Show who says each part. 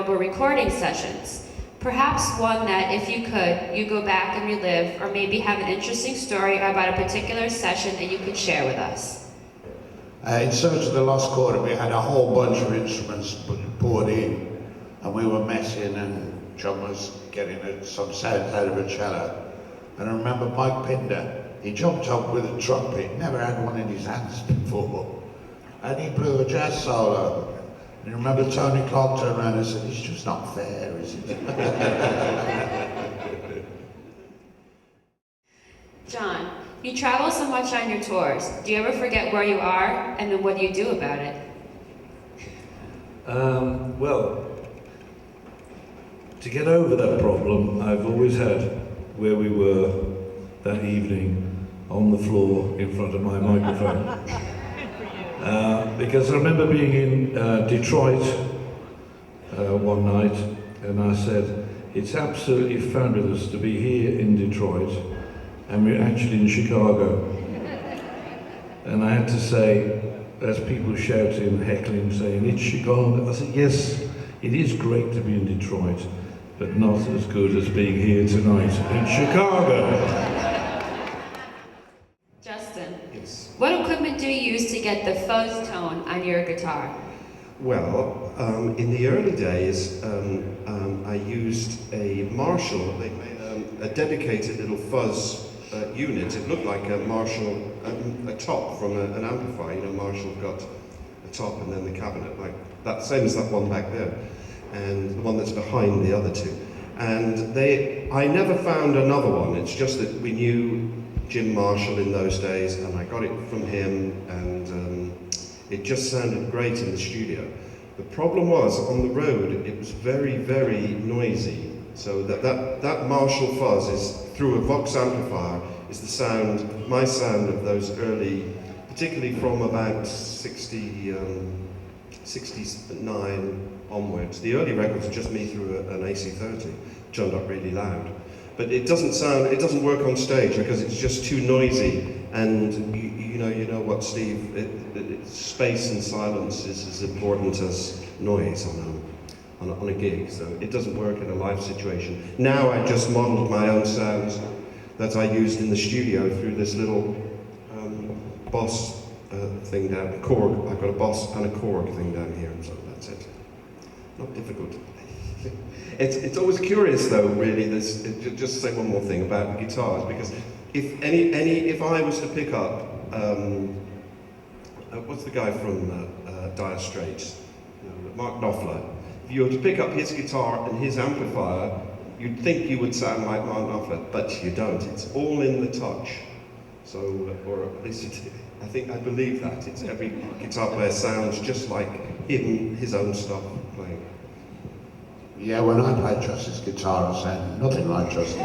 Speaker 1: memorable recording sessions. Perhaps one that, if you could, you go back and relive, or maybe have an interesting story about a particular session that you could share with us.
Speaker 2: In Search of the Lost Chord, we had a whole bunch of instruments poured in, and we were messing, and John was getting some sounds out of a cello. And I remember Mike Pinder, he jumped up with a trumpet, never had one in his hands before, and he blew a jazz solo. And I remember Tony Clark turned around and said, "It's just not fair, is it?"
Speaker 1: John, you travel so much on your tours. Do you ever forget where you are, and then what do you do about it?
Speaker 3: Well, to get over that problem, I've always had where we were that evening on the floor in front of my microphone. Because I remember being in Detroit one night, and I said, "It's absolutely fabulous to be here in Detroit, and we're actually in Chicago." And I had to say, as people shouting, heckling, saying, "It's Chicago," I said, "Yes, it is great to be in Detroit, but not as good as being here tonight in Chicago."
Speaker 1: What equipment do you use to get the fuzz tone on your guitar?
Speaker 4: Well, in the early days, I used a Marshall. They made a dedicated little fuzz unit. It looked like a Marshall, a top from an amplifier. You know, Marshall got a top and then the cabinet, like that, same as that one back there, and the one that's behind the other two. And I never found another one. It's just that we knew Jim Marshall in those days, and I got it from him, and it just sounded great in the studio. The problem was, on the road, it was very, very noisy. So that Marshall fuzz is, through a Vox amplifier, is the sound, my sound of those early, particularly from about 69 onwards. The early records are just me through an AC30, turned up really loud. But it doesn't work on stage because it's just too noisy. And you know what, Steve, space and silence is as important as noise on a gig. So it doesn't work in a live situation. Now I just modeled my own sounds that I used in the studio through this little Boss thing down, Korg. I've got a Boss and a Korg thing down here, so that's it. Not difficult. It's always curious, though, really. Just to say one more thing about guitars, because if I was to pick up, what's the guy from Dire Straits, Mark Knopfler? If you were to pick up his guitar and his amplifier, you'd think you would sound like Mark Knopfler, but you don't. It's all in the touch. So, or at least I believe that. It's every guitar player sounds just like him, his own stuff playing.
Speaker 2: Yeah, when I played Justin's guitar, I sounded nothing like Justin.